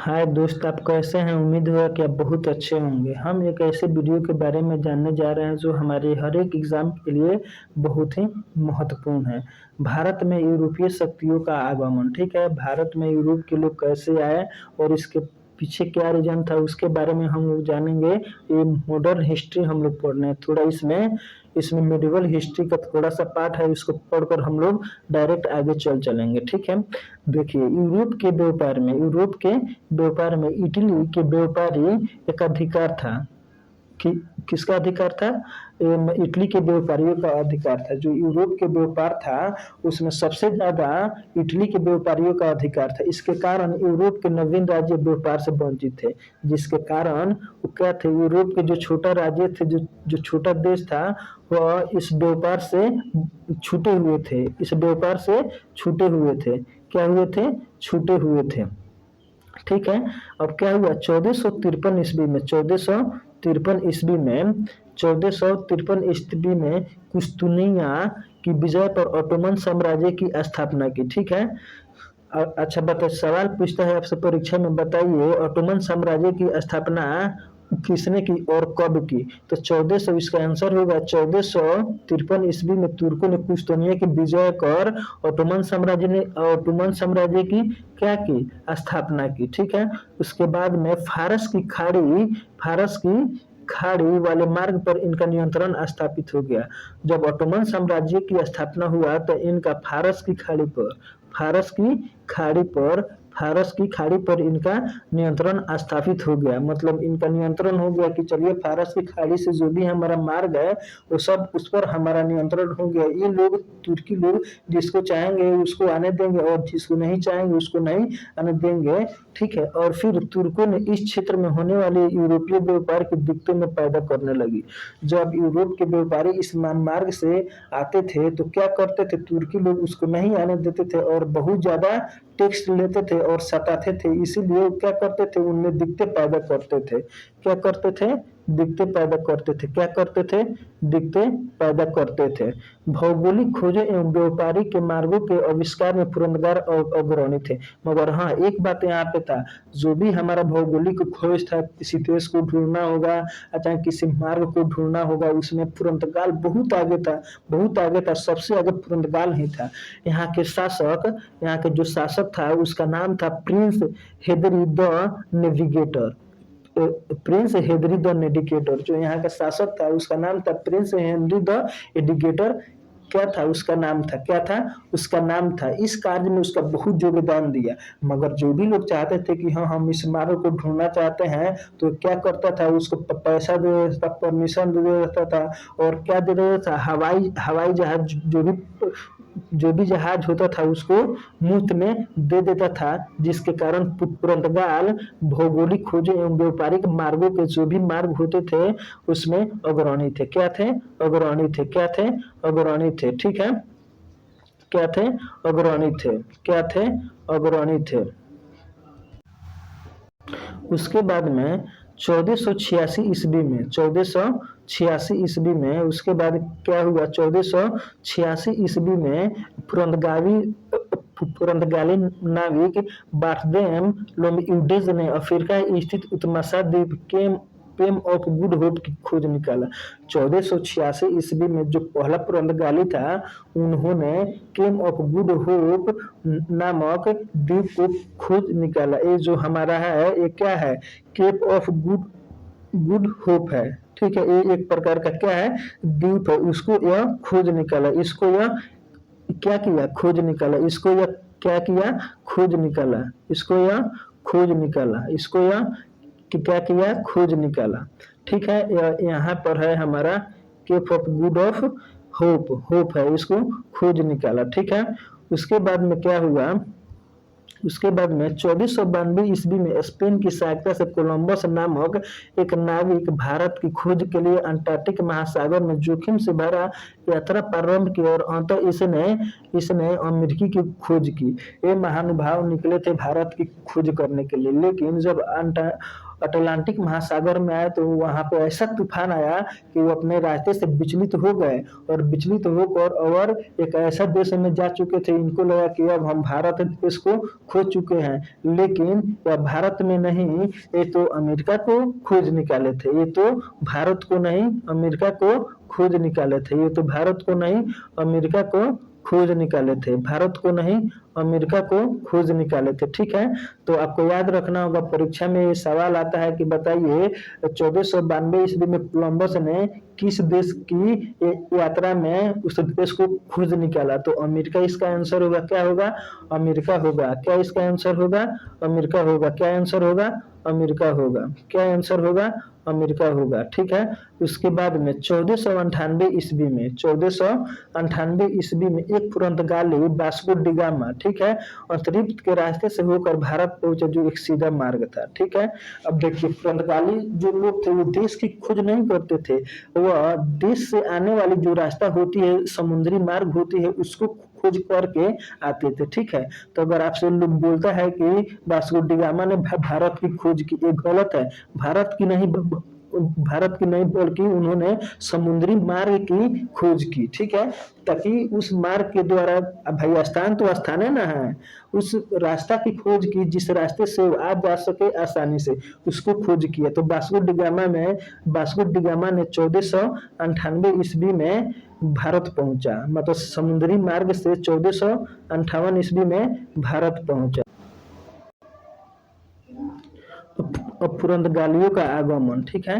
हाय दोस्त, आप कैसे हैं? उम्मीद है कि आप बहुत अच्छे होंगे। हम एक ऐसे वीडियो के बारे में जानने जा रहे हैं जो हमारे हर एक एग्जाम के लिए बहुत ही महत्वपूर्ण है। भारत में यूरोपीय शक्तियों का आगमन। ठीक है, भारत में यूरोप के लोग कैसे आए और इसके पीछे क्या रीजन था उसके बारे में हम लोग जानेंगे। ये मॉडर्न हिस्ट्री हम लोग पढ़ने हैं। थोड़ा इसमें इसमें मेडिवल हिस्ट्री का थोड़ा सा पार्ट है, इसको पढ़कर हम लोग डायरेक्ट आगे चलेंगे। ठीक है, देखिए यूरोप के व्यापार में इटली के व्यापारी एक अधिकार था कि किसका अधिकार था? इटली के व्यापारियों का अधिकार था। जो यूरोप के व्यापार था उसमें सबसे ज्यादा इटली के व्यापारियों का अधिकार था। इसके कारण यूरोप के नवीन राज्य व्यापार से वंचित थे, जिसके कारण वो क्या थे, यूरोप के जो छोटा राज्य थे, जो छोटा देश था, वह इस व्यापार से छूटे हुए थे। इस व्यापार से छूटे हुए थे। क्या हुए थे? छूटे हुए थे। ठीक है, अब क्या हुआ? 1453 ईस्वी में 1453 ईस्वी में कुस्तुनिया की विजय पर ऑटोमन साम्राज्य की स्थापना की। ठीक है, अच्छा बताइए, सवाल पूछता है आपसे परीक्षा में, बताइए ऑटोमन साम्राज्य की स्थापना किसने की और कब की? तो 1400, इसका आंसर होगा 1453 ईस्वी में तुर्कों ने कुस्तुनिया की विजय कर ऑटोमन साम्राज्य की क्या की? स्थापना की। ठीक है, उसके बाद में फारस की खाड़ी वाले मार्ग पर इनका नियंत्रण स्थापित हो गया। जब ऑटोमन साम्राज्य की स्थापना हुआ तो इनका फारस की खाड़ी पर फारस की खाड़ी पर इनका नियंत्रण स्थापित हो गया। मतलब इनका नियंत्रण हो गया कि चलिए फारस की खाड़ी से जो भी हमारा मार्ग है वो सब उस पर हमारा नियंत्रण हो गया। ये लोग, तुर्की लोग, जिसको चाहेंगे उसको आने देंगे और जिसको नहीं चाहेंगे उसको नहीं आने देंगे। ठीक है, और फिर तुर्कों ने इस क्षेत्र में होने वाले यूरोपीय व्यापार की दिक्कतों में पैदा करने लगी। जब यूरोप के व्यापारी इस मार्ग से आते थे तो क्या करते थे, तुर्की लोग उसको नहीं आने देते थे और बहुत ज्यादा टैक्स लेते थे और सताते थे। इसीलिए वो क्या करते थे, उनमें दिक्कतें पैदा करते थे। क्या करते थे? दिक्कतें पैदा करते थे। क्या करते थे? दिक्कतें पैदा करते थे। भौगोलिक खोजें एवं व्यापारी के मार्गों के आविष्कार में पुरंदर अग्रणी थे। मगर हाँ, एक बात यहाँ पे था, जो भी हमारा भौगोलिक खोज था, किसी देश को ढूंढना होगा, चाहे किसी मार्ग को ढूंढना होगा, उसमें पुर्तगाल बहुत आगे था, बहुत आगे था। सबसे आगे पुर्तगाल ही था। यहाँ के जो शासक था उसका नाम था प्रिंस हेदरी द नेविगेटर। जो यहाँ का शासक था उसका नाम था प्रिंस हेनरी द एडिगेटर। क्या था उसका नाम? था क्या था उसका नाम? था इस कार्य में उसका बहुत योगदान दिया। मगर जो भी लोग चाहते थे कि हाँ हम इस मार्ग को ढूंढना चाहते हैं तो क्या करता था, उसको पैसा दे देता था, परमिशन दे देता था। और क्या दे देता था? हवाई हवाई जहाज, जो भी जहाज होता था उसको मुफ्त में दे देता था। जिसके कारण पुर्तगाल भौगोलिक खोजों एवं व्यापारिक मार्गों के जो भी मार्ग होते थे उसमें अग्रणी थे। क्या थे? अग्रणी थे। क्या थे? अग्रणी थे। ठीक है, क्या थे? अग्रणी थे। क्या थे? अग्रणी थे। उसके बाद में 1486 ईस्वी में 1486 ईस्वी में उसके बाद क्या हुआ? 1486 ईस्वी में पुर्तगाली नाविक बार्थदेम लोमियूडिज ने अफ्रीका स्थित उत्मासा द्वीप के केप ऑफ गुड होप की खोज निकाला। 1486 ईस्वी में जो पहला पुर्तगाली था उन्होंने केप ऑफ गुड होप नामक द्वीप को खोज निकाला। ये जो हमारा है ये क्या है? केप ऑफ गुड होप है। ठीक है, ये एक प्रकार का क्या है? द्वीप है। उसको यह खोज निकाला। इसको यह क्या किया? खोज निकाला। इसको यह क्या किया? खोज निकाला। इसको यह खोज निकाला। इसको यह क्या किया? खोज निकाला। ठीक है, यहाँ पर है हमारा cape of good of hope है, इसको खोज निकाला। ठीक है, उसके बाद में क्या हुआ? उसके बाद में 1492 ईस्वी में स्पेन की सहायता से कोलंबस नामक एक नाविक भारत की खोज के लिए अंटार्कटिक महासागर में जोखिम से भरा यात्रा प्रारंभ की और अंततः इसने अमेरिकी की खोज की। ये महानुभाव निकले थे भारत की खोज करने के लिए, लेकिन जब अटलांटिक महासागर में आए तो वहां पे ऐसा तूफान आया कि वो अपने रास्ते से विचलित हो गए, और विचलित होकर और एक ऐसा देश में जा चुके थे, इनको लगा कि अब हम भारत देश को खो चुके हैं, लेकिन यह भारत में नहीं, ये तो अमेरिका को खोज निकाले थे, ये तो भारत को नहीं अमेरिका को खोज निकाले थे, ये तो भारत को नहीं अमेरिका को खोज निकाले थे, भारत को नहीं अमेरिका को खोज निकाले थे। ठीक है, तो आपको याद रखना होगा, परीक्षा में ये सवाल आता है कि बताइए 1492 ईस्वी में कोलंबस ने किस देश की यात्रा में उस देश को खोज निकाला, तो अमेरिका इसका आंसर होगा। क्या होगा? अमेरिका होगा। क्या इसका आंसर होगा? अमेरिका होगा। क्या आंसर होगा? अमेरिका होगा। क्या आंसर होगा? अमेरिका होगा। ठीक है, उसके बाद में 1498 ईस्वी में 1498 ईस्वी में एक पुर्तगाली वास्को डी गामा, ठीक है, अंतरिक्ष के रास्ते से होकर भारत पहुंचे, जो एक सीधा मार्ग था। ठीक है, अब देखिए पुर्तगाली जो लोग थे वो देश की खोज नहीं करते थे, वह देश से आने वाली जो रास्ता होती है, समुद्री मार्ग होती है, उसको खोज करके आते थे। ठीक है, तो अगर आपसे लोग बोलता है कि वास्को डी गामा ने भारत की खोज की, ये गलत है। भारत की नहीं बल्कि उन्होंने समुद्री मार्ग की खोज की। ठीक है, ताकि उस मार्ग के द्वारा, भाई स्थान तो स्थान है ना, है उस रास्ता की खोज की जिस रास्ते से आप जा सके आसानी से, उसको खोज किया। तो वास्को डी गामा ने 1498 ईस्वी में भारत पहुंचा, मतलब समुद्री मार्ग से 1458 ईस्वी में भारत पहुंचा। अब पुर्तगालियों का आगमन, ठीक है,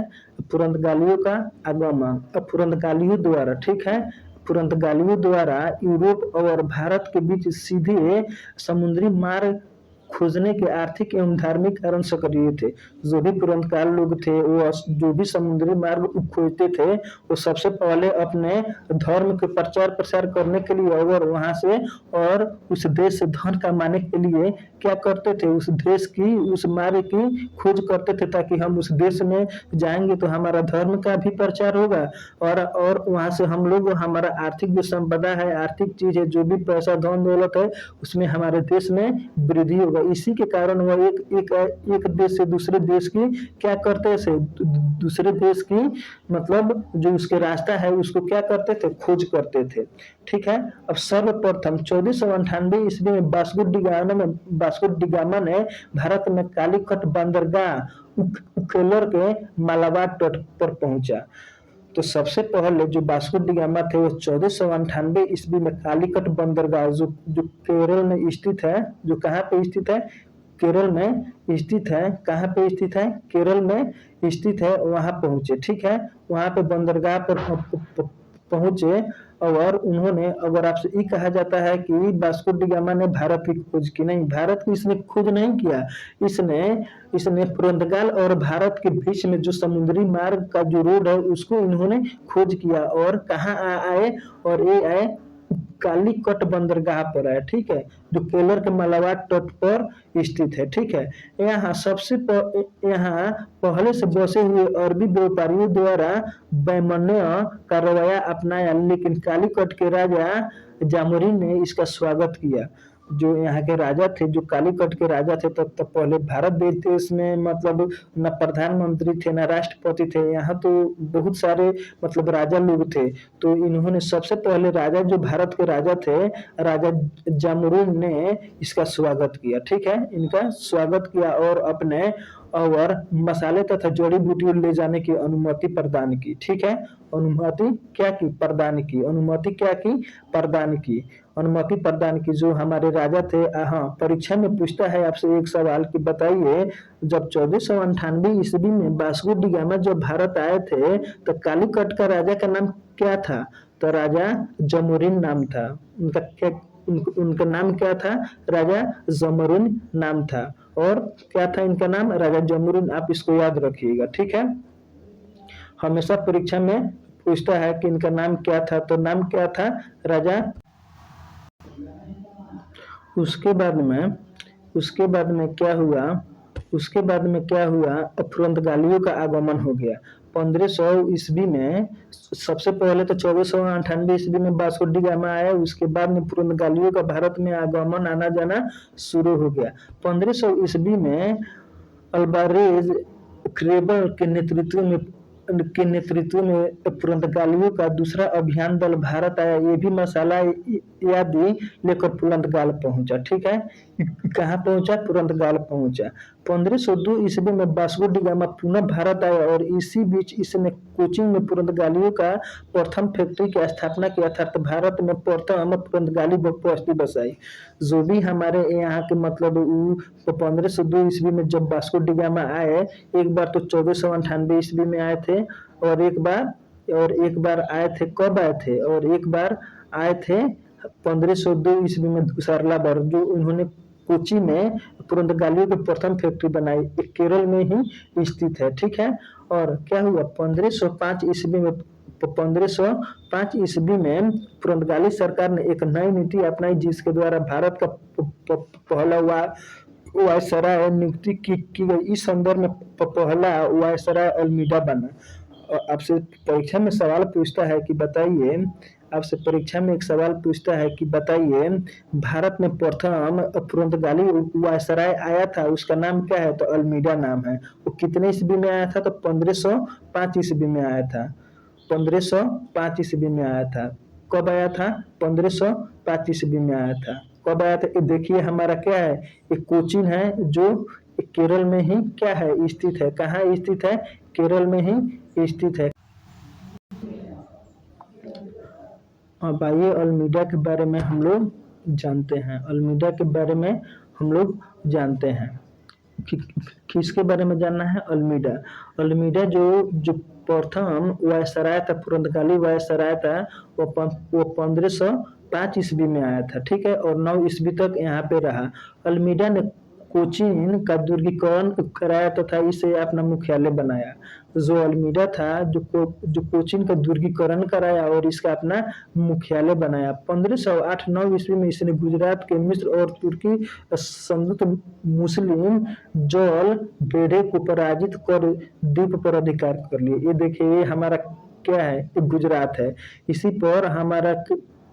पुर्तगालियों का आगमन, अब पुर्तगालियों द्वारा, ठीक है, पुर्तगालियों द्वारा यूरोप और भारत के बीच सीधे समुद्री मार्ग खोजने के आर्थिक एवं धार्मिक कारण सक्रिय थे। जो भी पुर्तगाल लोग थे, वो जो भी समुद्री मार्ग खोजते थे, वो सबसे पहले अपने धर्म के प्रचार प्रसार करने के लिए और वहां से और उस देश से धन कमाने के लिए क्या करते थे, उस देश की उस मार्ग की खोज करते थे, ताकि हम उस देश में जाएंगे तो हमारा धर्म का भी प्रचार होगा, और वहां से हम लोग हमारा आर्थिक जो संपदा है, आर्थिक चीज है, जो भी पैसा धन दौलत है, उसमें हमारे देश में वृद्धि होगा। इसी के कारण वह एक देश से दूसरे देश की क्या करते थे, दूसरे देश की मतलब जो उसके रास्ता है उसको क्या करते थे, खोज करते थे। ठीक है, अब सर्वप्रथम 1498 ईस्वी में वास्को डी गामा ने भारत में कालीकट बंदरगाह उकेलर के मालाबार तट पर पहुंचा। तो सबसे पहले जो वास्को डी गामा थे वो 1498 ईस्वी में कालीकट बंदरगाह जो केरल में स्थित है, जो कहाँ पे स्थित है, केरल में स्थित है। कहाँ पे स्थित है? केरल में स्थित है, वहां पहुंचे। ठीक है, वहां पे बंदरगाह पर पहुंचे, और उन्होंने, अगर आपसे ये कहा जाता है कि वास्को डी गामा ने भारत की खोज की, नहीं, भारत की इसने खोज नहीं किया, इसने पुर्तगाल और भारत के बीच में जो समुद्री मार्ग का जो रोड है उसको इन्होंने खोज किया, और कहाँ आए, और ये आए कालीकट बंदरगाह पर है। ठीक है, जो केरल के मालाबार तट पर स्थित है। ठीक है, यहाँ पहले से बसे हुए अरबी व्यापारियों द्वारा वैमनस्य का रवैया अपनाया, लेकिन कालीकट के राजा जामोरिन ने इसका स्वागत किया। जो यहाँ के राजा थे, जो कालीकट के राजा थे, तब पहले भारत देश में मतलब न प्रधानमंत्री थे न राष्ट्रपति थे, यहाँ तो बहुत सारे मतलब राजा लोग थे। तो इन्होंने सबसे पहले राजा, जो भारत के राजा थे, राजा जामोरिन ने इसका स्वागत किया। ठीक है, इनका स्वागत किया और अपने और मसाले तथा जड़ी बूटी ले जाने की अनुमति प्रदान की। ठीक है, अनुमति क्या की? प्रदान की। अनुमति क्या की? प्रदान की। अनुमति प्रदान की। जो हमारे राजा थे, हाँ, परीक्षा में पूछता है आपसे एक सवाल कि बताइए, जब 1498 ईस्वी में वास्को डी गामा जब भारत आए थे तो कालीकट का राजा का नाम क्या था? तो राजा जमोरिन नाम था। उनका नाम क्या था? राजा जमोरिन नाम था। और क्या था इनका नाम? राजा जमोरिन। आप इसको याद रखिएगा। ठीक है, हमेशा परीक्षा में पूछता है कि इनका नाम क्या था, तो नाम क्या था? राजा। उसके बाद में क्या हुआ? पुर्तगालियों का आगमन हो गया 1500 ईस्वी में। सबसे पहले तो 1498 ईस्वी में वास्को डी गामा आया, उसके बाद में पुर्तगालियों का भारत में आगमन, आना जाना शुरू हो गया। 1500 ईस्वी में अल्वारेज क्रेबर के नेतृत्व में पुर्तगालियों का दूसरा अभियान दल भारत आया। ये भी मसाला आदि लेकर पुर्तगाल पहुंचा। ठीक है, कहाँ पहुंचा? पुर्तगाल पहुंचा। 1502 ईस्वी में वास्को डी गामा पुनः भारत आया और इसी बीच इसने कोचीन में पुर्तगालियों का प्रथम फैक्ट्री की स्थापना की, अर्थात भारत में प्रथम पुर्तगाली बस्ती बसाई। जो भी हमारे यहाँ के मतलब 1502 ईस्वी में जब वास्को डी गामा आए, एक बार तो 1498 ईस्वी में आए थे, और एक बार आए थे, कब आए थे? और एक बार आए थे 1502 ईस्वी में दूसरा बार, जो उन्होंने कोची में पुर्तगालियों की प्रथम फैक्ट्री बनाई, एक केरल में ही स्थित है। ठीक है, और क्या हुआ? 1505 ईस्वी में पुर्तगाली सरकार ने एक नई नीति अपनाई, जिसके द्वारा भारत का पहला वायसराय नियुक्ति की गई। इस संदर्भ में पहला वायसराय अल्मीडा बना। आपसे परीक्षा में सवाल पूछता है कि बताइए, आपसे परीक्षा में एक सवाल पूछता है कि बताइए, भारत में प्रथम पुर्तगाली वायसराय आया था, उसका नाम क्या है? तो अल्मीडा नाम है। वो कितने ईस्वी में आया था? तो 1505 ईस्वी में आया था। 1505 ईस्वी में आया था। कब आया था? 1505 ईस्वी में आया था। कब आया था? ये देखिए हमारा क्या है, एक कोचीन है जो केरल में ही क्या है, स्थित है। कहाँ स्थित है? केरल में ही स्थित है। अब आइए अल्मीडा के बारे में हम लोग जानते हैं। अल्मीडा के बारे में हम लोग जानते हैं। किसके बारे में जानना है? अल्मीडा। अल्मीडा जो प्रथम वायसराय था, पुर्तगाली वायसराय था, वो 1505 ईस्वी में आया था। ठीक है, और 9 ईस्वी तक यहाँ पे रहा। अल्मीडा ने कोचीन का दुर्गीकरण कराया तथा इसे अपना मुख्यालय बनाया। जो अल्मीडा था, जो कोचीन का दुर्गीकरण कराया और इसका अपना मुख्यालय बनाया। 1508-9 ईस्वी में इसने गुजरात के मिस्र और तुर्की संयुक्त मुस्लिम जल बेड़े को पराजित कर द्वीप पर अधिकार कर लिए। ये देखिए, ये हमारा क्या है? ये गुजरात है। इसी पर हमारा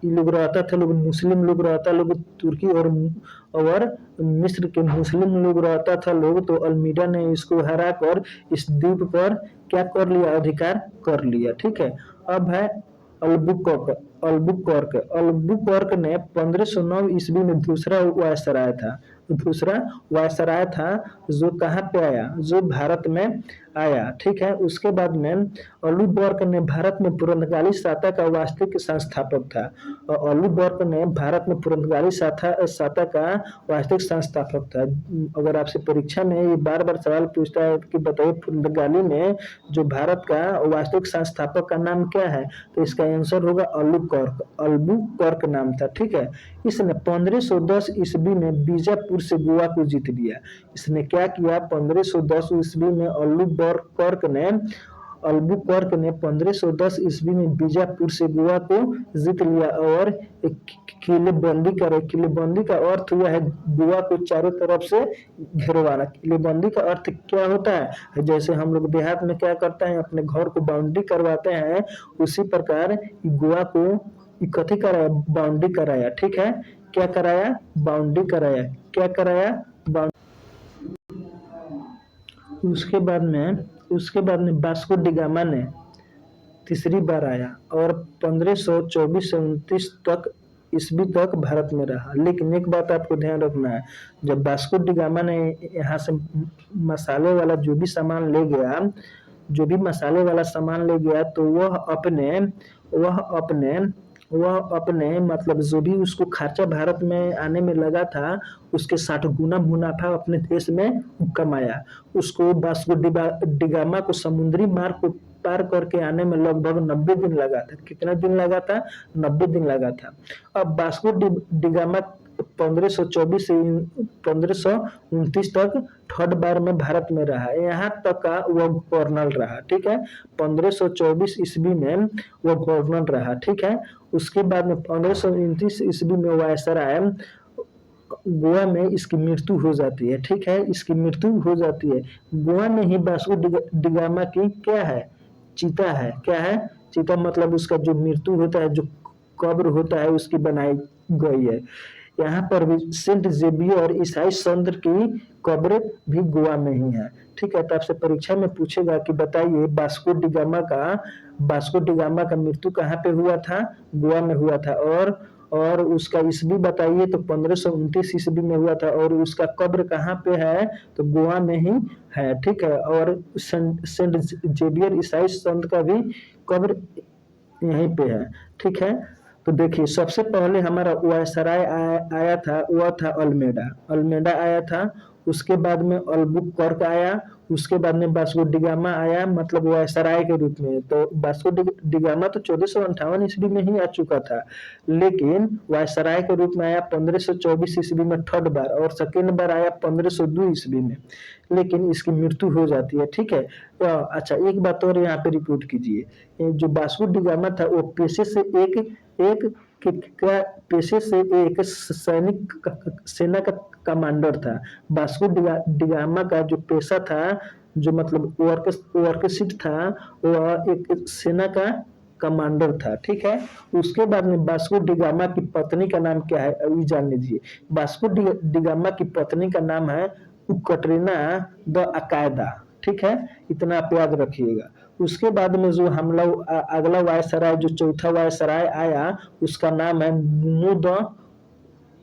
लोग रहता था, लोग मुस्लिम लोग रहता, लोग तुर्की और मिस्र के मुस्लिम लोग रहता था लोग। तो अल्मीडा ने इसको हरा कर इस द्वीप पर क्या कर लिया? अधिकार कर लिया। ठीक है, अब है अल्बुकर्क ने 1509 ईस्वी में दूसरा वायसराय था, जो कहाँ पे आया? जो भारत में आया। ठीक है, उसके बाद में अल्बुकर्क ने भारत में पुर्तगाली साता का वास्तविक संस्थापक था। और अल्बुकर्क ने भारत में पुर्तगाली साता का वास्तविक संस्थापक था। अगर आपसे परीक्षा में ये बार बार सवाल पूछता है कि बताइए पुर्तगाली में जो भारत का वास्तविक संस्थापक का नाम क्या है, तो इसका आंसर होगा अल्बुकर्क नाम था। ठीक है, इसने 1510 ईस्वी में बीजापुर से गोवा को जीत लिया। इसने क्या किया? 1510 ईस्वी में अल्बुकर्क ने 1510 ईस्वी में बीजापुर से गोवा को जीत लिया और किलेबंदी करे। किलेबंदी का अर्थ हुआ है गोवा को चारों तरफ से घेरवाना। किलेबंदी का अर्थ क्या होता है? जैसे हम लोग देहात में क्या करते हैं, अपने घर को बाउंड्री करवाते हैं, उसी प्रकार गोवा को कथी कराया? बाउंड्री कराया। ठीक है, क्या कराया? बाउंड्री कराया। क्या कराया? उसके बाद में वास्को डी गामा ने तीसरी बार आया और 1524 से 29 तक ईस्वी तक भारत में रहा। लेकिन एक बात आपको ध्यान रखना है, जब वास्को डी गामा ने यहाँ से मसाले वाला जो भी सामान ले गया, तो वह अपने मतलब जो भी उसको खर्चा भारत में आने में लगा था, उसके 60 गुना मुनाफा अपने देश में कमाया। उसको वास्को डी गामा को समुद्री मार्ग को पार करके आने में लगभग 90 दिन लगा था। कितना दिन लगा था? 90 दिन लगा था। अब वास्को डी गामा 1524 से 1529 तक थर्ड बार में भारत में रहा। यहाँ तक का वह गवर्नर रहा। ठीक है, 1524 ईस्वी में वह गवर्नर रहा। ठीक है, उसके बाद में 1529 ईस्वी में वायसराय गोवा में इसकी मृत्यु हो जाती है। ठीक है, इसकी मृत्यु हो जाती है। गोवा में ही वास्को डी गामा की क्या है? चिता है। क्या है? चिता मतलब उसका जो मृत्यु होता है, जो कब्र होता है, उसकी बनाई गई है। यहाँ पर भी सेंट जेवियर ईसाई संत की कब्र भी गोवा में ही है। ठीक है, तो आपसे परीक्षा में पूछेगा कि बताइए वास्को डी गामा का मृत्यु कहाँ पे हुआ था? गोवा में हुआ था। और उसका ईस्वी बताइए, तो 1529 ईस्वी में हुआ था। और उसका कब्र कहाँ पे है? तो गोवा में ही है। ठीक है, और सेंट जेवियर ईसाई संत का भी कब्र यहीं पे है। ठीक है, तो देखिए सबसे पहले हमारा वायसराय आया था, वह था अल्मेडा। अल्मेडा आया था। उसके बाद में अल्बुकर्क आया। उसके बाद में वास्को डिगामा आया, मतलब वायसराय के रूप में। तो वास्को डिगामा तो 1458 ईस्वी में ही आ चुका था, लेकिन वायसराय के रूप में आया 1524 ईस्वी में थर्ड बार, और सेकेंड बार आया 1502 ईस्वी में, लेकिन इसकी मृत्यु हो जाती है। ठीक है, तो अच्छा एक बात और यहाँ पे रिपोर्ट कीजिए, जो वास्को डिगामा था वो पेशे से एक पेशे से एक सेना का कमांडर था। वास्को डिगामा का जो पेशा था, जो मतलब वर्कशीट था, वह एक सेना का कमांडर था। ठीक है, उसके बाद में वास्को डिगामा की पत्नी का नाम क्या है, अभी जान लीजिए। वास्को डिगामा की पत्नी का नाम है कटरीना द अकायदा। ठीक है, इतना आप याद रखिएगा। उसके बाद में जो हम लोग अगला वायसराय, जो चौथा वायसराय आया, उसका नाम है नुनो द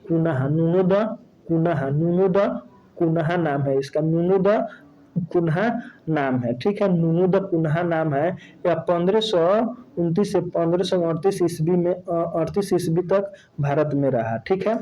कुनहा। नुनो द कुनहा नाम है इसका। नुनो द कुन्हा नाम है। ठीक है, नुनो द कुन्हा नाम है। यह 1529 से 1538 ईस्वी में 38 ईस्वी तक भारत में रहा। ठीक है,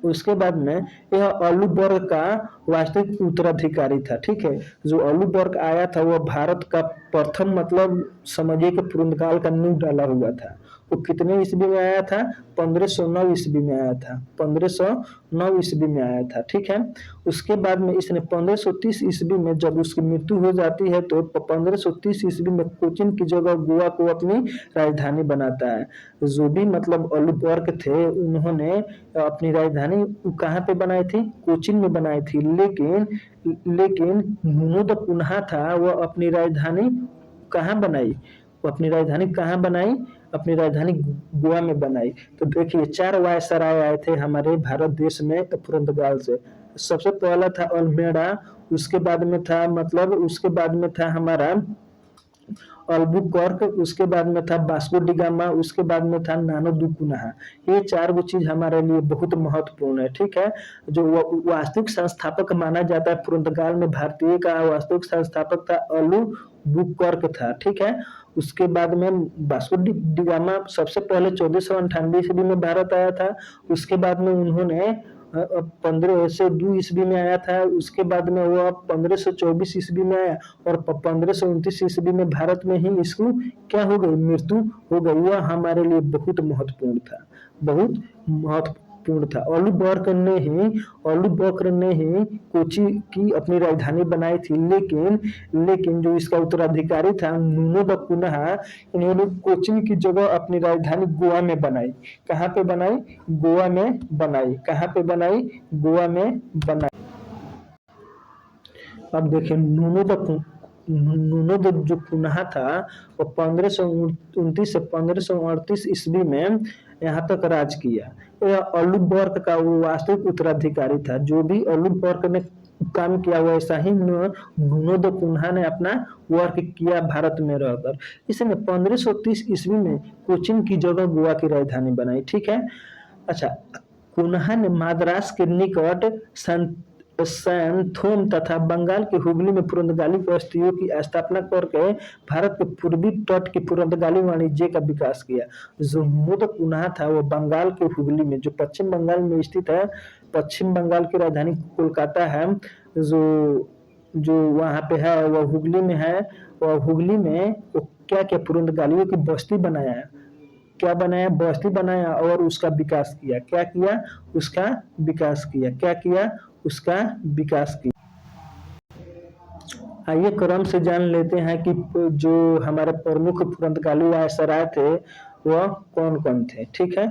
उसके बाद में यह अल्लूबर्ग का वास्तविक उत्तराधिकारी था। ठीक है, जो अल्लूबर्ग आया था वह भारत का प्रथम, मतलब समझिए कि पुर्तगाल का नींव डाला हुआ था। वो कितने ईस्वी में आया था? 1509 ईस्वी में आया था। 1509 ईस्वी में आया था। ठीक है, उसके बाद में इसने 1530 ईस्वी में जब उसकी मृत्यु हो जाती है, तो 1530 ईस्वी में कोचिन की जगह गोवा को अपनी राजधानी बनाता है। जो भी मतलब अल्लूबर्ग थे, उन्होंने अपनी राजधानी कहाँ पे बनाई थी? कोचीन में बनाई थी। लेकिन नुनो द कुन्हा था, वह अपनी राजधानी कहाँ बनाई? वो अपनी राजधानी कहाँ बनाई? अपनी राजधानी गोवा में बनाई। तो देखिए 4 वायसराय आए थे हमारे भारत देश में पुर्तगाल से। सबसे पहला था अल्मेडा, उसके बाद में था हमारा अल्बुकर्क, उसके बाद में था वास्को डी गामा, उसके बाद में था नानो दू कुन्हा। ये 4 गो चीज हमारे लिए बहुत महत्वपूर्ण है। ठीक है, जो वास्तविक संस्थापक माना जाता है पुर्तगाल में, भारतीय का वास्तविक संस्थापक था अल्बुकर्क था। ठीक है, उसके बाद में वास्को डी गामा सबसे पहले 1498 ईस्वी में भारत आया था। उसके बाद में उन्होंने 1502 ईस्वी में आया था। उसके बाद में वह 1524 ईस्वी में आया, और 1529 ईस्वी में भारत में ही इसको क्या हो गई? मृत्यु हो गई। वह हमारे लिए बहुत महत्वपूर्ण था, बहुत महत्वपूर्ण था। अल्बुकर्क ने ही कोची की अपनी राजधानी बनाई थी, लेकिन जो इसका उत्तराधिकारी था नुनो द कुन्हा, इन्होंने कोचिन की जगह अपनी राजधानी गोवा में बनाई। कहाँ पे बनाई? गोवा में बनाई। कहाँ पे बनाई? गोवा में बनाई। अब देखिए नुनो द जो कुन्हा था, वो 1529 से 1538 ईस्वी में यहाँ तक राज किया। यह अल्बुकर्क का वो वास्तविक उत्तराधिकारी था। जो भी अल्बुकर्क ने काम किया, वैसा ही नुनो द कुन्हा ने अपना वर्क किया भारत में रहकर। इसने 1530 ईस्वी में कोचीन की जगह गोवा की राजधानी बनाई। ठीक है, अच्छा, कुन्हा ने मद्रास के निकट सैनथोम तथा बंगाल के हुगली में पुर्तगाली बस्तियों की स्थापना करके भारत के पूर्वी तट की पुर्तगाली वाणिज्य का विकास किया। जो मुद कुन्हा था, वो बंगाल के हुगली में, जो पश्चिम बंगाल में स्थित है, पश्चिम बंगाल की राजधानी कोलकाता है, जो जो वहाँ पे है वह हुगली में है। और हुगली में वो क्या क्या पुर्तगालियों की बस्ती बनाया है, क्या बनाया? बस्ती बनाया, और उसका विकास किया। क्या किया? उसका विकास किया। क्या किया? उसका विकास किया। आइए क्रम से जान लेते हैं कि जो हमारे प्रमुख पुर्तगाली वायसराय थे वह कौन कौन थे। ठीक है,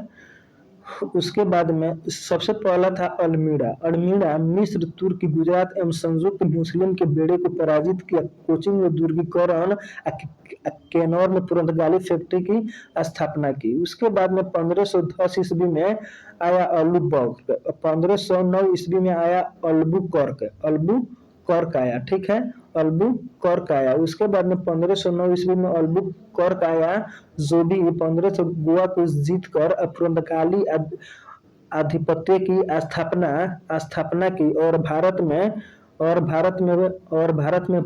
उसके बाद में सबसे पहला था अल्मीड़ा। अल्मीड़ा मिस्र, तुर्की, गुजरात एवं संयुक्त मुस्लिम के बेड़े को पराजित किया। कोचिन में दुर्गीकरण, केनौर में पुर्तगाली फैक्ट्री की स्थापना की। उसके बाद में 1510 ईस्वी में आया अल्बुकर्क, 1509 ईस्वी में आया अल्बुकर्क आया, ठीक है, अल्बुकर्क आया। उसके बाद में 1509 ईस्वी में अल्बुकर्क आया, जो भी 1500 गोवा को जीतकर पुर्तगाली आधिपत्य की स्थापना की और भारत में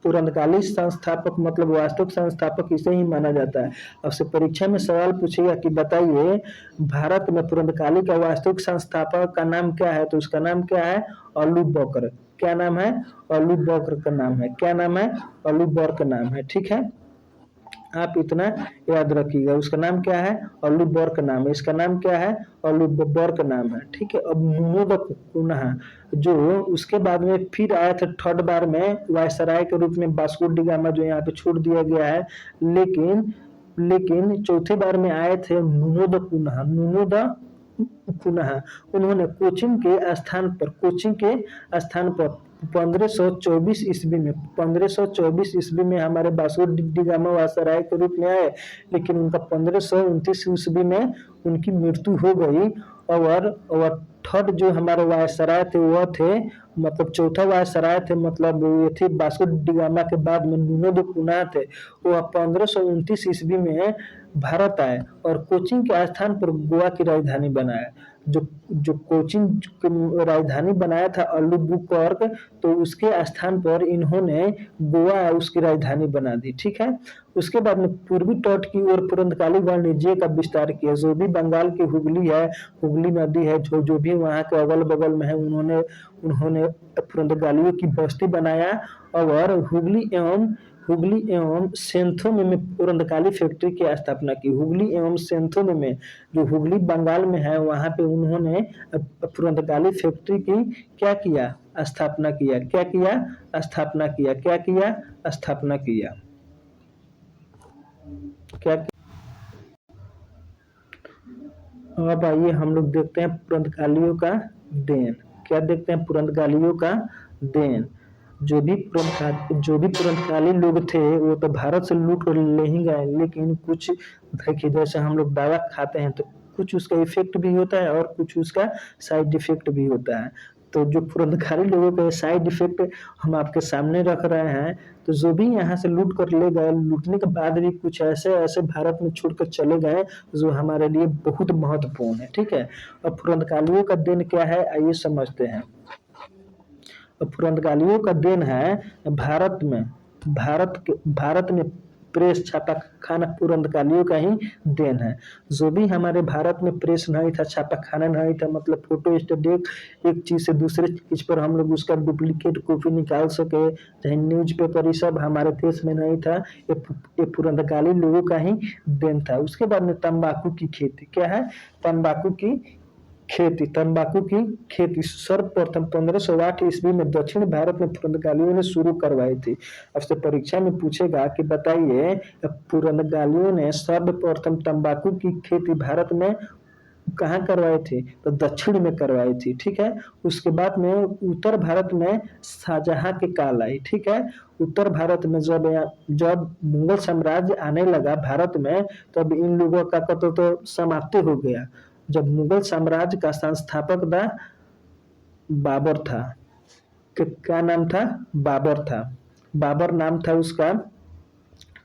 पुर्तगाली संस्थापक मतलब वास्तविक संस्थापक इसे ही माना जाता है। आपसे परीक्षा में सवाल पूछेगा कि बताइए भारत में पुर्तगाली का वास्तविक संस्थापक का नाम क्या है, तो उसका नाम क्या है, अल्बुकर्क। क्या नाम है, अल्बुकर्क का नाम है। क्या नाम है, अल्बुकर्क का नाम है, ठीक है, आप इतना याद रखिएगा। उसका नाम क्या है, अल्बुकर्क नाम है। इसका नाम क्या है, अल्बुकर्क नाम है, ठीक है। अब नुनो द कुनहा जो उसके बाद में फिर आया था थर्ड बार में वायसराय के रूप में वास्को डी गामा, जो यहाँ पे छोड़ दिया गया है, लेकिन चौथे बार में आए थे नुनो द कुनहा। उन्होंने कोचिन के स्थान पर 1524 ईस्वी में हमारे वास्को डी गामा वायसराय के रूप में आए, लेकिन उनका 1529 ईस्वी में उनकी मृत्यु हो गई। और थर्ड जो हमारे वायसराय थे वह थे, मतलब चौथा वायसराय थे, मतलब ये थे वास्को डी गामा के बाद में नुनो द कुनहा थे। वह 1529 ईस्वी में भारत आए और कोचिन के स्थान पर गोवा की राजधानी बनाया। जो कोचिन की राजधानी बनाया था अल्बुकर्क, तो उसके स्थान पर इन्होंने गोवा उसकी राजधानी बना दी, ठीक है। उसके बाद में पूर्वी तट की ओर पुर्तगाली वाणिज्य का विस्तार किया। जो भी बंगाल की हुगली नदी है, जो भी वहाँ के अगल बगल में है, उन्होंने पुर्तगालियों की बस्ती बनाया और हुगली एवं सेंथोम में पुर्तगाली फैक्ट्री की स्थापना की। हुगली एवं सेंथोम में, जो हुगली बंगाल में है, वहाँ पे उन्होंने पुर्तगाली फैक्ट्री की क्या किया, स्थापना किया। क्या किया, स्थापना किया। क्या किया, स्थापना किया। क्या, अब आइए हम लोग देखते हैं पुर्तगालियों का देन। क्या देखते हैं, पुर्तगालियों का देन। जो भी पुर्तगाली लोग थे वो तो भारत से लूट कर ले ही गए, लेकिन कुछ देखिए जैसे हम लोग दवा खाते हैं तो कुछ उसका इफेक्ट भी होता है और कुछ उसका साइड इफेक्ट भी होता है। तो जो पुर्तगाली लोगों का साइड इफेक्ट हम आपके सामने रख रहे हैं। तो जो भी यहाँ से लूट कर ले गए, लूटने के बाद भी कुछ ऐसे भारत में छोड़कर चले गए जो हमारे लिए बहुत महत्वपूर्ण है, ठीक है। अब पुर्तगालियों का देन क्या है, आइए समझते हैं। पुर्तगालियों का देन है भारत में प्रेस छापा खाना पुर्तगालियों का ही देन है। जो भी हमारे भारत में प्रेस नहीं था, छापा खाना नहीं था, मतलब फोटो स्टेट एक चीज से दूसरे चीज पर हम लोग उसका डुप्लीकेट कॉपी निकाल सके, चाहे न्यूज़पेपर, ये सब हमारे देश में नहीं था। ये पुर्तगाली लोगों का ही देन था। उसके बाद में तंबाकू की खेती। क्या है, तंबाकू की खेती सर्वप्रथम 1508 ईस्वी में दक्षिण भारत में पुर्तगालियों ने शुरू करवाई थी। आपसे परीक्षा में पूछेगा कि बताइए पुर्तगालियों ने सर्वप्रथम तंबाकू की खेती भारत में कहाँ करवाई थी, तो दक्षिण में करवाई थी, ठीक है। उसके बाद में उत्तर भारत में शाहजहां के काल आई, ठीक है। उत्तर भारत में जब मुगल साम्राज्य आने लगा भारत में, तब इन लोगों का तो समाप्ति हो गया। जब मुगल साम्राज्य का संस्थापक बाबर था। क्या नाम था, बाबर था, बाबर नाम था उसका,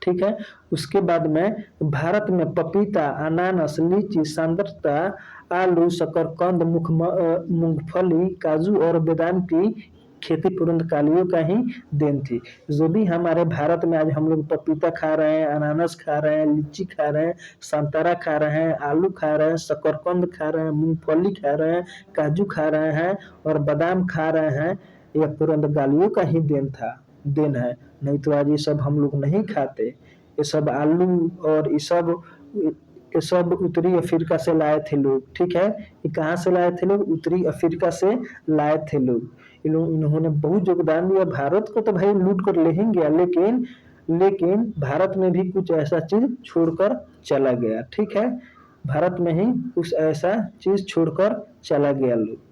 ठीक है। उसके बाद में भारत में पपीता, अनानास, लीची, सांदरता, आलू, शकरकंद, मूंगफली, काजू और बादाम की खेती पुर्तगालियों का ही देन थी। जो भी हमारे भारत में आज हम लोग पपीता खा रहे हैं, अनानास खा रहे हैं, लीची खा रहे हैं, संतरा खा रहे हैं, आलू खा रहे हैं, शकरकंद खा रहे हैं, मूंगफली खा रहे हैं, काजू खा रहे हैं और बादाम खा रहे हैं, यह पुर्तगालियों का ही देन है। नहीं तो आज ये सब हम लोग नहीं खाते। ये सब आलू और ये सब उत्तरी अफ्रीका से लाए थे लोग, ठीक है। ये कहाँ से लाए थे लोग, उत्तरी अफ्रीका से लाए थे लोग। इन्होंने बहुत योगदान दिया। भारत को तो भाई लूट कर ले ही गया, लेकिन भारत में भी कुछ ऐसा चीज छोड़कर चला गया, ठीक है। भारत में ही उस ऐसा चीज छोड़कर चला गया लोग।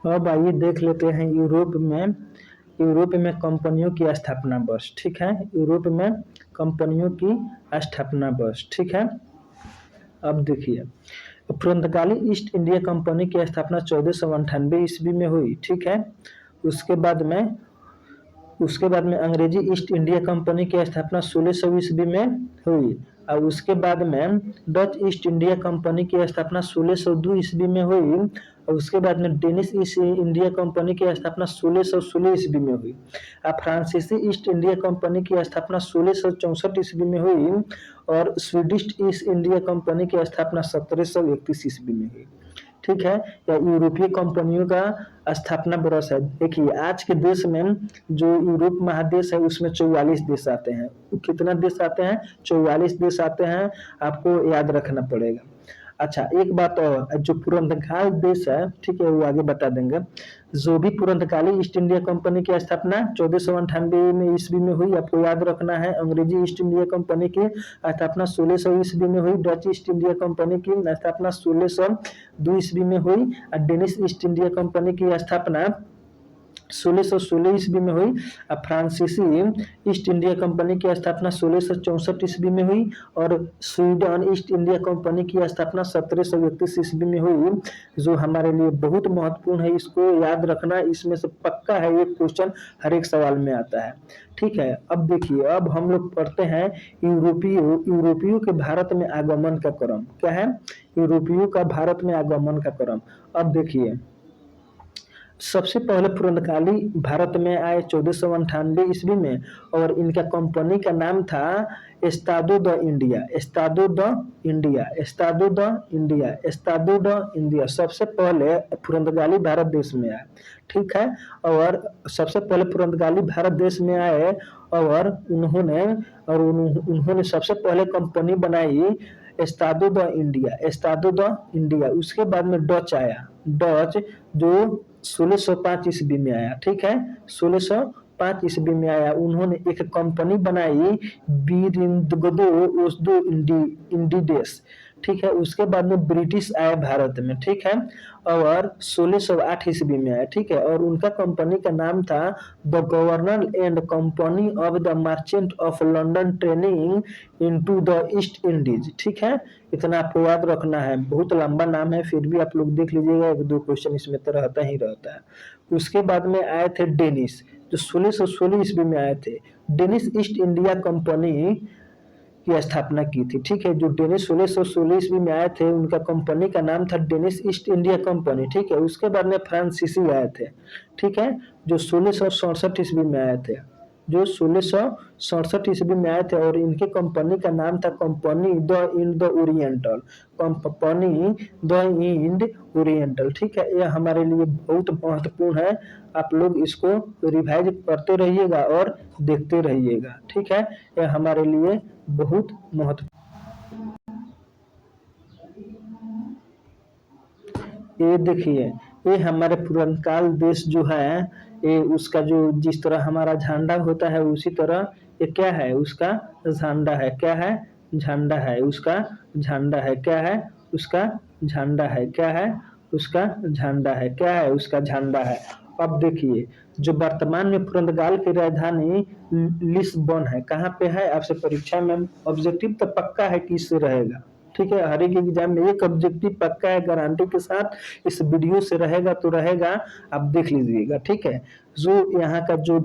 अब आइए देख लेते हैं यूरोप में कंपनियों की स्थापना वर्ष। ठीक है, यूरोप में कंपनियों की स्थापना वर्ष। ठीक है, अब देखिए पुर्तगाली ईस्ट इंडिया कंपनी की स्थापना 1498 ईस्वी में हुई। ठीक है, उसके बाद में अंग्रेजी ईस्ट इंडिया कंपनी की स्थापना 1600 ईस्वी में हुई और उसके बाद में डच ईस्ट इंडिया कंपनी की स्थापना 1602 ईस्वी में हुई और उसके बाद में डेनिश ईस्ट इंडिया कंपनी की स्थापना 1616 ईस्वी में हुई और फ्रांसीसी ईस्ट इंडिया कंपनी की स्थापना 1664 ईस्वी में हुई और स्वीडिश ईस्ट इंडिया कंपनी की स्थापना 1731 ईस्वी में हुई। ठीक है, या यूरोपीय कंपनियों का स्थापना वर्ष है। देखिए आज के देश में जो यूरोप महादेश है उसमें 44 देश आते हैं। कितना देश आते हैं? 44 देश आते हैं, आपको याद रखना पड़ेगा। अच्छा एक बात और, जो पुर्तगाल देश है, ठीक है, वो आगे बता देंगे। जो भी पुर्तगाली ईस्ट इंडिया कंपनी की स्थापना 1498 में ईस्वी में हुई, आपको याद रखना है। अंग्रेजी ईस्ट इंडिया कंपनी की स्थापना 1600 ईस्वी में हुई, डच ईस्ट इंडिया कंपनी की स्थापना 1602 ईस्वी में हुई और डेनिश ईस्ट इंडिया कंपनी की स्थापना 1616 ईस्वी में हुई और फ्रांसीसी ईस्ट इंडिया कंपनी की स्थापना 1664 ईस्वी में हुई और स्वीडन ईस्ट इंडिया कंपनी की स्थापना 1731 ईस्वी में हुई, जो हमारे लिए बहुत महत्वपूर्ण है। इसको याद रखना, इसमें से पक्का है एक क्वेश्चन हर एक सवाल में आता है। ठीक है, अब देखिए अब हम लोग पढ़ते हैं यूरोपियों के भारत में आगमन का क्रम। क्या है? यूरोपियों का भारत में आगमन का क्रम। अब देखिए सबसे पहले पुर्तगाली भारत में आए 1498 ईस्वी में और इनका कंपनी का नाम था एस्तादो द इंडिया। एस्तादो द इंडिया, एस्तादो द इंडिया, एस्तादो द इंडिया सबसे पहले पुर्तगाली भारत देश में आए। ठीक है, और सबसे पहले पुर्तगाली भारत देश में आए और उन्होंने सबसे पहले कंपनी बनाई एस्तादो द इंडिया, एस्तादो द इंडिया। उसके बाद में डच आया, डच जो 1605 ईस्वी में आया। ठीक है, 1605 ईस्वी में आया। उन्होंने एक कंपनी बनाई बीरिंदगदो ओस्दो इंडीडेस। ठीक है, उसके बाद में ब्रिटिश आए भारत में। ठीक है, और 1608 ईस्वी में आया। ठीक है, और उनका कंपनी का नाम था the governor and company of the merchant of London training into the east Indies. ठीक है, इतना आपको याद रखना है, बहुत लंबा नाम है, फिर भी आप लोग देख लीजिएगा, एक दो क्वेश्चन इसमें तो रहता ही रहता है। उसके बाद में आए थे डेनिश, जो 1616 ईस्वी में आए थे। डेनिश ईस्ट इंडिया कंपनी की स्थापना की थी। ठीक है, जो डेनिश 1616 ईस्वी में आए थे, उनका कंपनी का नाम था डेनिश ईस्ट इंडिया कंपनी। ठीक है, उसके बाद में फ्रांसीसी आए थे। ठीक है, जो 1667 ईस्वी में आए थे, जो 1667 ईस्वी में आए थे और इनके कंपनी का नाम था कंपनी द इंड द ओरिएंटल, कंपनी द इंड ओरिएंटल। ठीक है, यह हमारे लिए बहुत महत्वपूर्ण है, आप लोग इसको रिवाइज करते रहिएगा और देखते रहिएगा। ठीक है, यह हमारे लिए बहुत महत्वपूर्ण। ये देखिए, ये हमारे पुर्तगाल देश जो है, ये उसका जो जिस तरह हमारा झंडा होता है उसी तरह ये क्या है, उसका झंडा है। क्या है? झंडा है, उसका झंडा है। क्या है? उसका झंडा है। क्या है? उसका झंडा है। क्या है? उसका झंडा है। अब देखिए, जो वर्तमान में पुर्तगाल की राजधानी लिस्बन है, कहाँ पे है? आपसे परीक्षा में ऑब्जेक्टिव तो पक्का है कि इससे रहेगा। ठीक है, हर एक एग्जाम में एक ऑब्जेक्टिव पक्का है, गारंटी के साथ इस वीडियो से रहेगा तो रहेगा, आप देख लीजिएगा। ठीक है, जो यहाँ का जो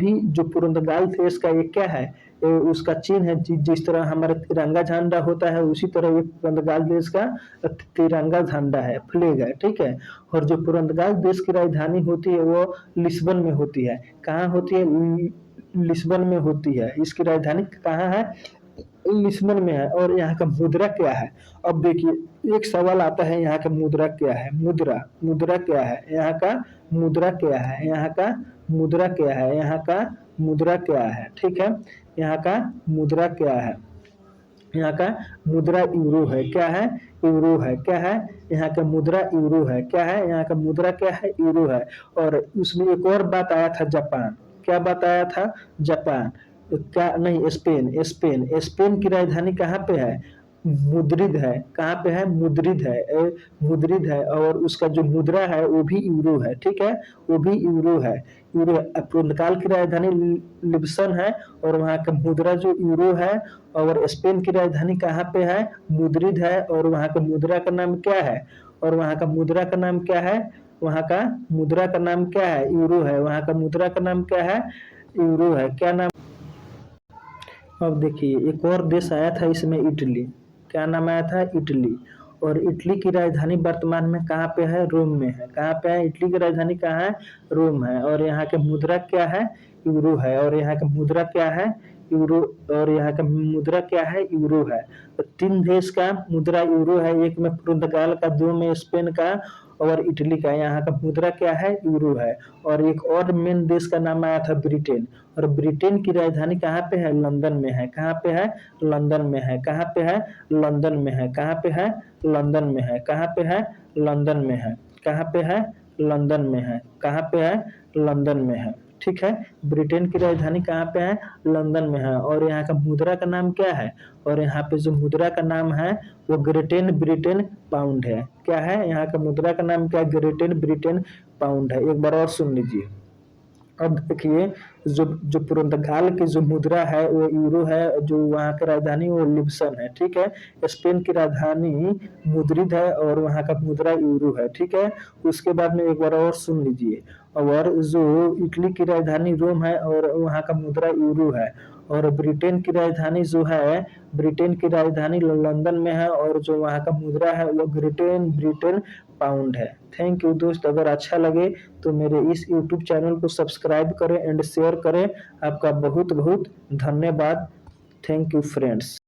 पुर्तगाल देश का ये क्या है, उसका चिन्ह है, जिस तरह हमारा तिरंगा झंडा होता है उसी तरह ये पुर्तगाल देश का तिरंगा झंडा है, फ्लैग है। ठीक है, और जो पुर्तगाल देश की राजधानी होती है वो लिस्बन में होती है। कहाँ होती है? लिस्बन में होती है। इसकी राजधानी कहाँ है? लिस्बन में है। और यहाँ का मुद्रा क्या है? अब देखिए एक सवाल आता है, यहाँ का मुद्रा क्या है? मुद्रा क्या है? यहाँ का मुद्रा क्या है? यहाँ का मुद्रा क्या है? यहाँ का मुद्रा क्या है? ठीक है, यहाँ का मुद्रा क्या है? यहाँ का मुद्रा यूरो है। क्या है? यूरो है। क्या है? यहाँ का मुद्रा यूरो है। क्या है? यहाँ का मुद्रा क्या है? यूरो है। और उसमें एक और बात आया था, जापान। क्या बात आया था? जापान। क्या नहीं, स्पेन स्पेन स्पेन की राजधानी कहाँ पे है? मुद्रिद है। कहाँ पे है? मुद्रिद है। मुद्रिद है, और उसका जो मुद्रा है वो भी यूरो है, ठीक है, वो भी यूरो है। यूरो पुर्तगाल की राजधानी लिब्सन है, और वहाँ का मुद्रा जो यूरो है। और स्पेन की राजधानी कहाँ पे है? मुद्रिद है, और वहाँ का मुद्रा का नाम क्या है? और वहाँ का मुद्रा का नाम क्या है? वहाँ का मुद्रा का नाम क्या है? यूरो है। वहाँ का मुद्रा का नाम क्या है? यूरो है। क्या नाम? अब देखिए एक और देश आया था इसमें, इटली। क्या नाम आया था? इटली। और इटली की राजधानी वर्तमान में कहाँ पे है? रोम में है। कहाँ पे है? इटली की राजधानी कहाँ है? रोम है। और यहाँ के मुद्रा क्या है? यूरो है। और यहाँ का मुद्रा क्या है? यूरो। और यहाँ का मुद्रा क्या है? यूरो है। तो तीन देश का मुद्रा यूरो है, एक में पुर्तगाल का, दो में स्पेन का, और इटली का। यहाँ का मुद्रा क्या है? यूरो है। और एक और मेन देश का नाम आया था ब्रिटेन। और ब्रिटेन की राजधानी कहाँ पे है? लंदन में है। कहाँ पे है? लंदन में है। कहाँ पे है? लंदन में है। कहाँ पे है? लंदन में है। कहाँ पे है? लंदन में है। कहाँ पे है? लंदन में है। कहाँ पे है? लंदन में है। ठीक है, ब्रिटेन की राजधानी कहाँ पे है? लंदन में है। और यहाँ का मुद्रा का नाम क्या है? और यहाँ पे जो मुद्रा का नाम है वो ग्रेटेन ब्रिटेन पाउंड है। क्या है? यहाँ का मुद्रा का नाम क्या है? ग्रेटेन ब्रिटेन पाउंड है। एक बार और सुन लीजिए। अब देखिए, जो जो पुर्तगाल की जो मुद्रा है वो यूरो है, जो वहाँ की राजधानी वो लिब्सन है, ठीक है। स्पेन की राजधानी मुद्रिद है, और वहाँ का मुद्रा यूरो है, ठीक है। उसके बाद में एक बार और सुन लीजिए। और जो इटली की राजधानी रोम है, और वहाँ का मुद्रा यूरो है। और ब्रिटेन की राजधानी जो है, ब्रिटेन की राजधानी लंदन में है, और जो वहाँ का मुद्रा है वो ग्रेटेन ब्रिटेन पाउंड है। थैंक यू दोस्त, अगर अच्छा लगे तो मेरे इस यूट्यूब चैनल को सब्सक्राइब करें एंड शेयर करें। आपका बहुत बहुत धन्यवाद। Thank you friends.